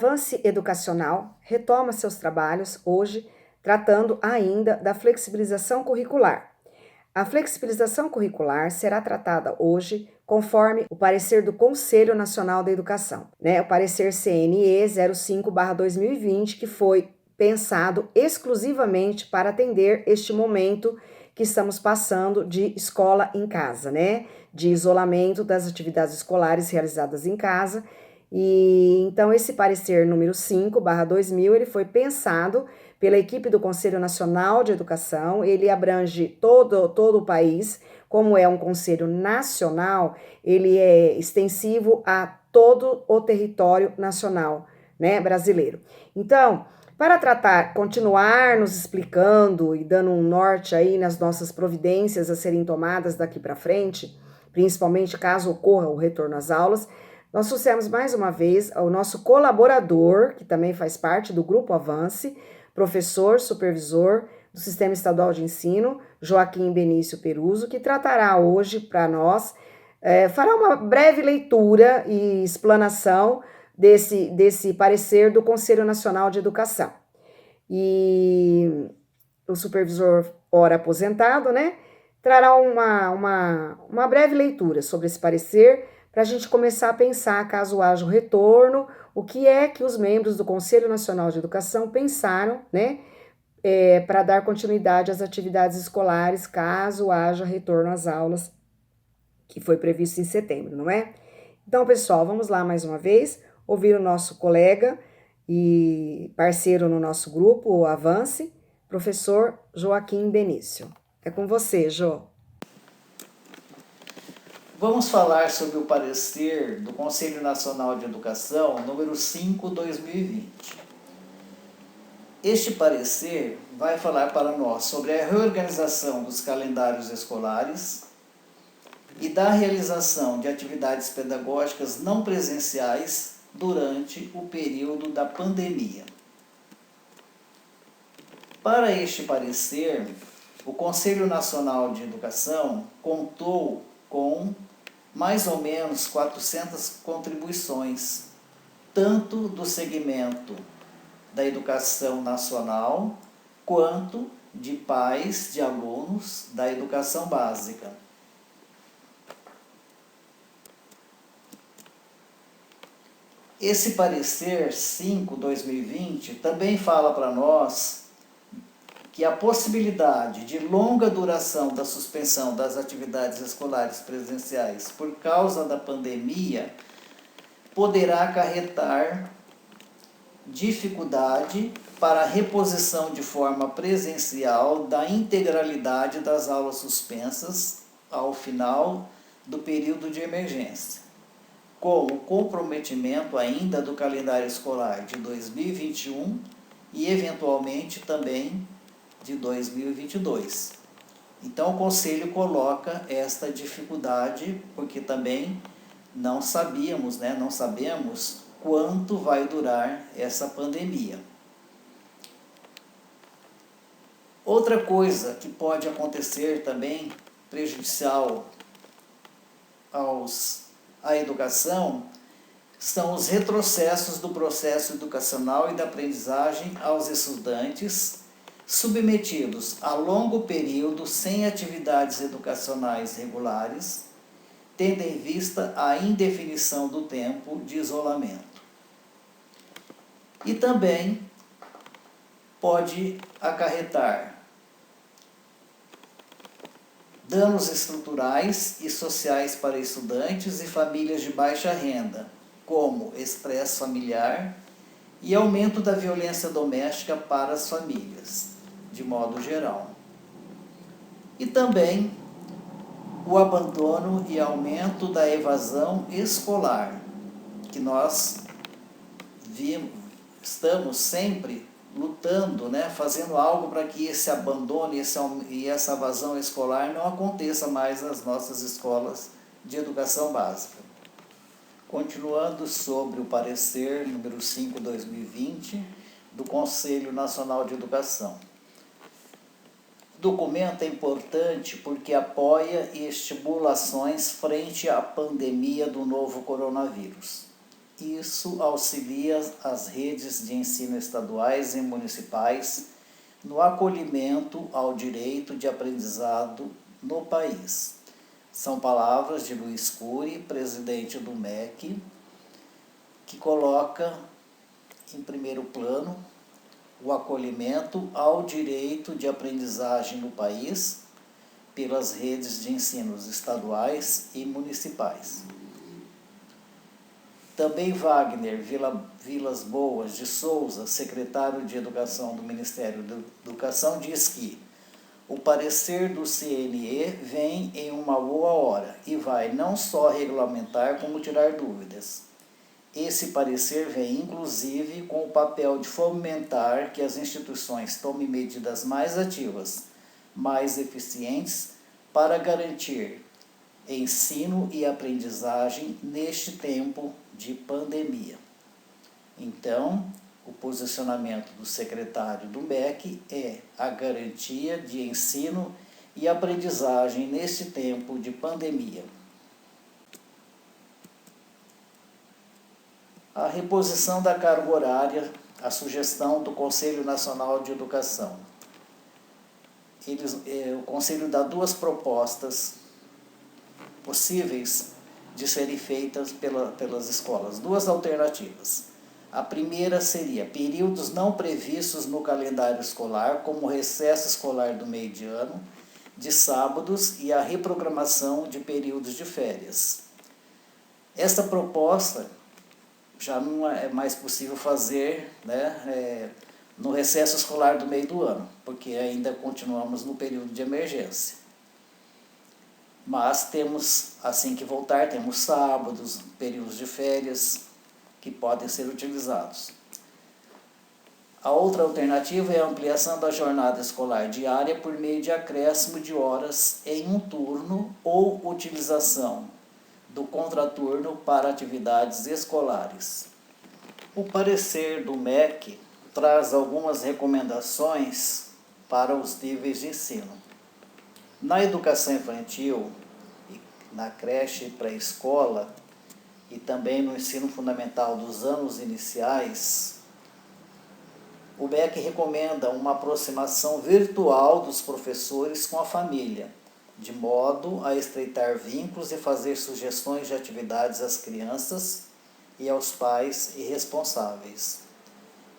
Avance Educacional retoma seus trabalhos hoje, tratando ainda da flexibilização curricular. A flexibilização curricular será tratada hoje conforme o parecer do Conselho Nacional da Educação, o parecer CNE 05/2020, que foi pensado exclusivamente para atender este momento que estamos passando de escola em casa, de isolamento das atividades escolares realizadas em casa. E então esse parecer número 5/2000, ele foi pensado pela equipe do Conselho Nacional de Educação. Ele abrange todo o país. Como é um conselho nacional, ele é extensivo a todo o território nacional, brasileiro. Então, para continuar nos explicando e dando um norte aí nas nossas providências a serem tomadas daqui para frente, principalmente caso ocorra o retorno às aulas, nós trouxemos mais uma vez o nosso colaborador, que também faz parte do Grupo Avance, professor, supervisor do Sistema Estadual de Ensino, Joaquim Benício Peruso, que tratará hoje para nós, fará uma breve leitura e explanação desse parecer do Conselho Nacional de Educação. E o supervisor, ora aposentado, trará uma breve leitura sobre esse parecer, para a gente começar a pensar, caso haja o retorno, o que é que os membros do Conselho Nacional de Educação pensaram, para dar continuidade às atividades escolares, caso haja retorno às aulas, que foi previsto em setembro, não é? Então, pessoal, vamos lá mais uma vez, ouvir o nosso colega e parceiro no nosso grupo, o Avance, professor Joaquim Benício. É com você, Jô. Vamos falar sobre o parecer do Conselho Nacional de Educação, número 5/2020. Este parecer vai falar para nós sobre a reorganização dos calendários escolares e da realização de atividades pedagógicas não presenciais durante o período da pandemia. Para este parecer, o Conselho Nacional de Educação contou com mais ou menos 400 contribuições, tanto do segmento da educação nacional, quanto de pais de alunos da educação básica. Esse parecer 5/2020 também fala para nós que a possibilidade de longa duração da suspensão das atividades escolares presenciais por causa da pandemia poderá acarretar dificuldade para a reposição de forma presencial da integralidade das aulas suspensas ao final do período de emergência, com o comprometimento ainda do calendário escolar de 2021 e, eventualmente, também de 2022. Então o Conselho coloca esta dificuldade, porque também não sabemos quanto vai durar essa pandemia. Outra coisa que pode acontecer também, prejudicial à educação, são os retrocessos do processo educacional e da aprendizagem aos estudantes submetidos a longo período sem atividades educacionais regulares, tendo em vista a indefinição do tempo de isolamento. E também pode acarretar danos estruturais e sociais para estudantes e famílias de baixa renda, como estresse familiar e aumento da violência doméstica para as famílias, de modo geral. E também o abandono e aumento da evasão escolar, que nós estamos sempre lutando, fazendo algo para que esse abandono e essa evasão escolar não aconteça mais nas nossas escolas de educação básica. Continuando sobre o parecer número 5/2020 do Conselho Nacional de Educação. O documento é importante porque apoia e estimula ações frente à pandemia do novo coronavírus isso auxilia as redes de ensino estaduais e municipais no acolhimento ao direito de aprendizado no país. São palavras de Luiz Cury, presidente do MEC, que coloca em primeiro plano o acolhimento ao direito de aprendizagem no país pelas redes de ensinos estaduais e municipais. Também Wagner Vilas Boas de Souza, secretário de Educação do Ministério da Educação, diz que o parecer do CNE vem em uma boa hora e vai não só regulamentar, como tirar dúvidas. Esse parecer vem, inclusive, com o papel de fomentar que as instituições tomem medidas mais ativas, mais eficientes, para garantir ensino e aprendizagem neste tempo de pandemia. Então, o posicionamento do secretário do MEC é a garantia de ensino e aprendizagem neste tempo de pandemia. A reposição da carga horária, a sugestão do Conselho Nacional de Educação. O Conselho dá duas propostas possíveis de serem feitas pelas escolas, duas alternativas. A primeira seria períodos não previstos no calendário escolar, como o recesso escolar do meio de ano, de sábados e a reprogramação de períodos de férias. Esta proposta já não é mais possível fazer, no recesso escolar do meio do ano, porque ainda continuamos no período de emergência. Mas temos, assim que voltar, temos sábados, períodos de férias que podem ser utilizados. A outra alternativa é a ampliação da jornada escolar diária por meio de acréscimo de horas em um turno ou utilização do contraturno para atividades escolares. O parecer do MEC traz algumas recomendações para os níveis de ensino. Na educação infantil, na creche e pré-escola e também no ensino fundamental dos anos iniciais, o MEC recomenda uma aproximação virtual dos professores com a família, de modo a estreitar vínculos e fazer sugestões de atividades às crianças e aos pais e responsáveis.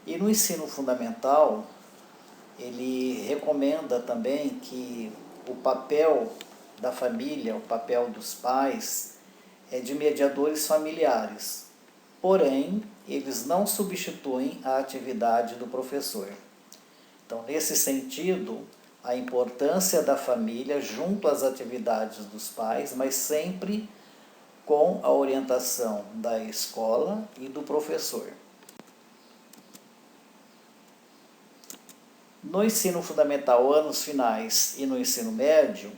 E no ensino fundamental, ele recomenda também que o papel da família, o papel dos pais, é de mediadores familiares. Porém, eles não substituem a atividade do professor. Então, nesse sentido, a importância da família junto às atividades dos pais, mas sempre com a orientação da escola e do professor. No ensino fundamental, anos finais e no ensino médio,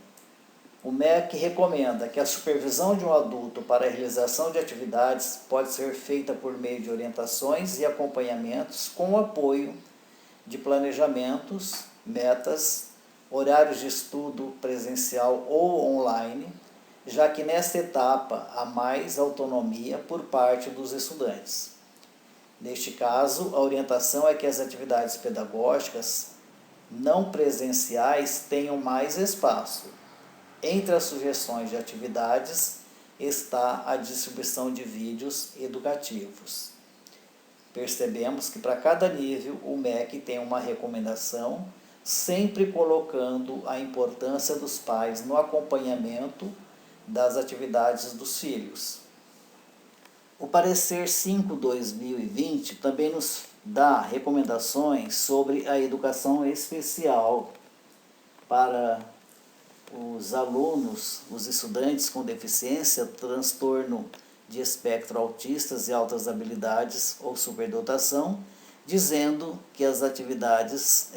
o MEC recomenda que a supervisão de um adulto para a realização de atividades pode ser feita por meio de orientações e acompanhamentos com o apoio de planejamentos, metas, horários de estudo presencial ou online, já que nesta etapa há mais autonomia por parte dos estudantes. Neste caso, a orientação é que as atividades pedagógicas não presenciais tenham mais espaço. Entre as sugestões de atividades está a distribuição de vídeos educativos. Percebemos que para cada nível o MEC tem uma recomendação, sempre colocando a importância dos pais no acompanhamento das atividades dos filhos. O parecer 5/2020 também nos dá recomendações sobre a educação especial para os alunos, os estudantes com deficiência, transtorno de espectro autistas e altas habilidades ou superdotação, dizendo que as atividades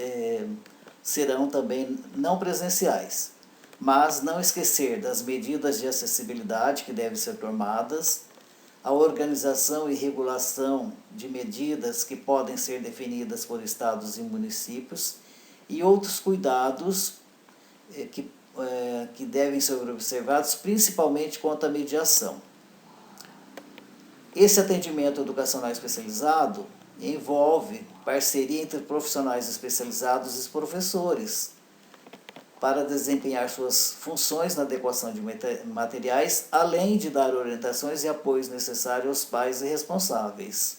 serão também não presenciais, mas não esquecer das medidas de acessibilidade que devem ser tomadas, a organização e regulação de medidas que podem ser definidas por estados e municípios e outros cuidados que devem ser observados, principalmente quanto à mediação. Esse atendimento educacional especializado envolve parceria entre profissionais especializados e professores para desempenhar suas funções na adequação de materiais, além de dar orientações e apoios necessários aos pais e responsáveis.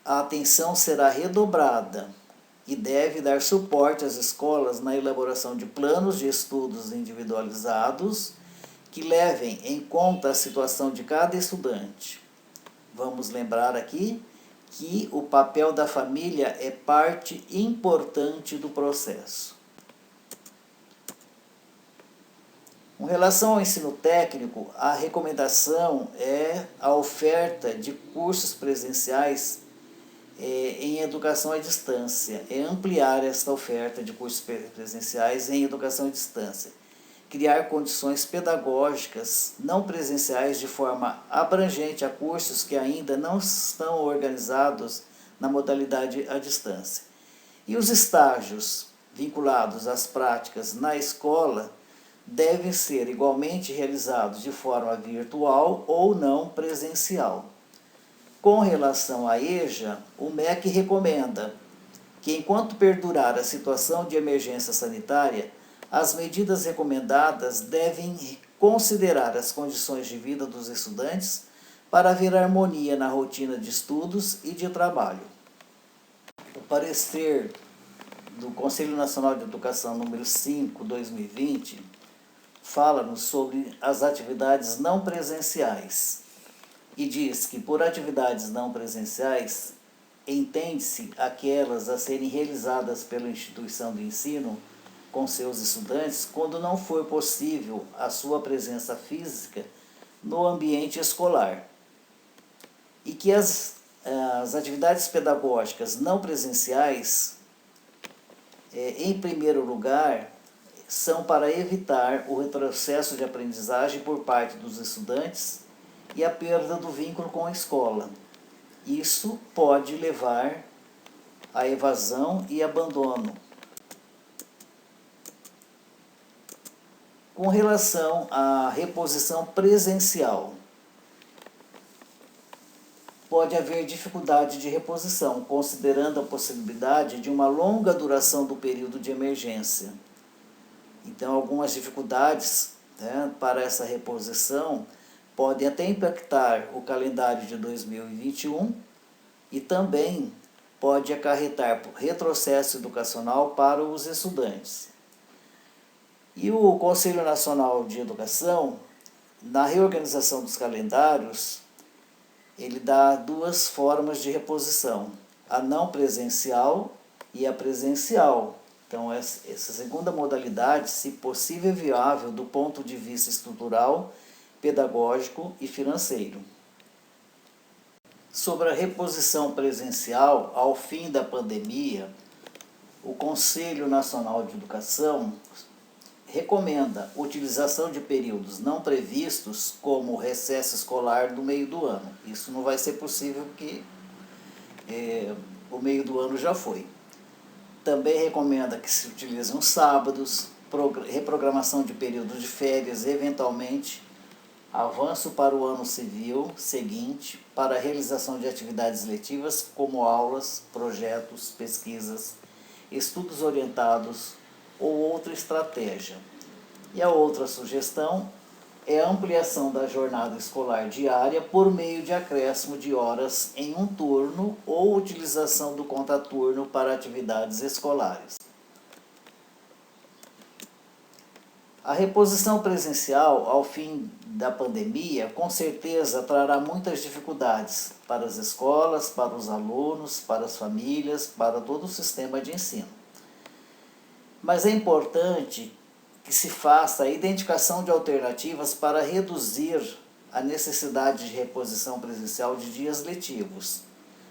A atenção será redobrada e deve dar suporte às escolas na elaboração de planos de estudos individualizados que levem em conta a situação de cada estudante. Vamos lembrar aqui que o papel da família é parte importante do processo. Com relação ao ensino técnico, a recomendação é a oferta de cursos presenciais em educação à distância, é ampliar esta oferta de cursos presenciais em educação à distância, criar condições pedagógicas não presenciais de forma abrangente a cursos que ainda não estão organizados na modalidade à distância. E os estágios vinculados às práticas na escola devem ser igualmente realizados de forma virtual ou não presencial. Com relação à EJA, o MEC recomenda que, enquanto perdurar a situação de emergência sanitária, as medidas recomendadas devem considerar as condições de vida dos estudantes para haver harmonia na rotina de estudos e de trabalho. O parecer do Conselho Nacional de Educação número 5, 2020, fala-nos sobre as atividades não presenciais e diz que por atividades não presenciais entende-se aquelas a serem realizadas pela instituição de ensino com seus estudantes quando não for possível a sua presença física no ambiente escolar. E que as atividades pedagógicas não presenciais, em primeiro lugar, são para evitar o retrocesso de aprendizagem por parte dos estudantes e a perda do vínculo com a escola. Isso pode levar à evasão e abandono. Com relação à reposição presencial, pode haver dificuldade de reposição, considerando a possibilidade de uma longa duração do período de emergência. Então, algumas dificuldades, para essa reposição podem até impactar o calendário de 2021 e também pode acarretar retrocesso educacional para os estudantes. E o Conselho Nacional de Educação, na reorganização dos calendários, ele dá duas formas de reposição, a não presencial e a presencial. Então, essa segunda modalidade, se possível, é viável do ponto de vista estrutural, pedagógico e financeiro. Sobre a reposição presencial, ao fim da pandemia, o Conselho Nacional de Educação recomenda a utilização de períodos não previstos, como o recesso escolar do meio do ano. Isso não vai ser possível porque o meio do ano já foi. Também recomenda que se utilizem os sábados, reprogramação de períodos de férias, eventualmente avanço para o ano civil seguinte para a realização de atividades letivas como aulas, projetos, pesquisas, estudos orientados ou outra estratégia. E a outra sugestão é a ampliação da jornada escolar diária por meio de acréscimo de horas em um turno ou utilização do contraturno para atividades escolares. A reposição presencial ao fim da pandemia com certeza trará muitas dificuldades para as escolas, para os alunos, para as famílias, para todo o sistema de ensino. Mas é importante que se faça a identificação de alternativas para reduzir a necessidade de reposição presencial de dias letivos,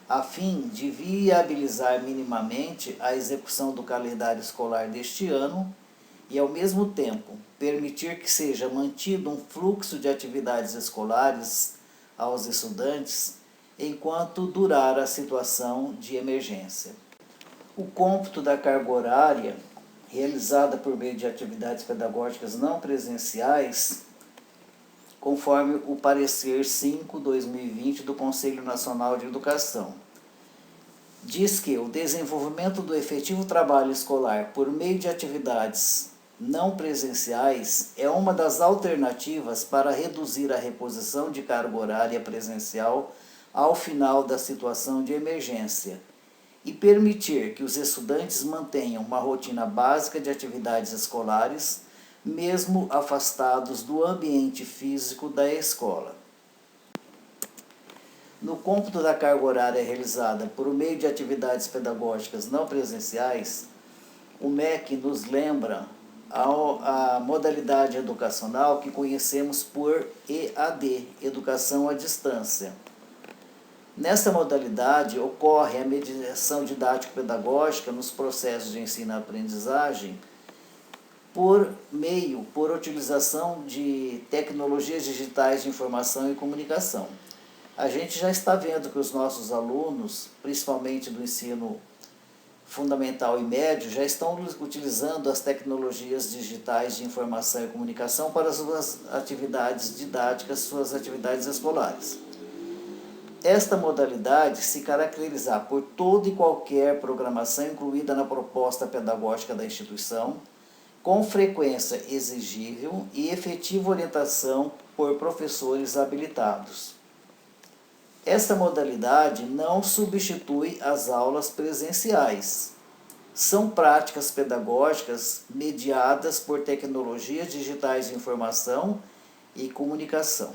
a fim de viabilizar minimamente a execução do calendário escolar deste ano e, ao mesmo tempo, permitir que seja mantido um fluxo de atividades escolares aos estudantes enquanto durar a situação de emergência. O cômputo da carga horária realizada por meio de atividades pedagógicas não presenciais conforme o parecer 5/2020 do Conselho Nacional de Educação. Diz que o desenvolvimento do efetivo trabalho escolar por meio de atividades não presenciais é uma das alternativas para reduzir a reposição de carga horária presencial ao final da situação de emergência e permitir que os estudantes mantenham uma rotina básica de atividades escolares, mesmo afastados do ambiente físico da escola. No cômputo da carga horária realizada por meio de atividades pedagógicas não presenciais, o MEC nos lembra a modalidade educacional que conhecemos por EAD, Educação à Distância. Nesta modalidade, ocorre a mediação didático-pedagógica nos processos de ensino-aprendizagem por utilização de tecnologias digitais de informação e comunicação. A gente já está vendo que os nossos alunos, principalmente do ensino fundamental e médio, já estão utilizando as tecnologias digitais de informação e comunicação para as suas atividades didáticas, suas atividades escolares. Esta modalidade se caracteriza por toda e qualquer programação incluída na proposta pedagógica da instituição, com frequência exigível e efetiva orientação por professores habilitados. Esta modalidade não substitui as aulas presenciais. São práticas pedagógicas mediadas por tecnologias digitais de informação e comunicação.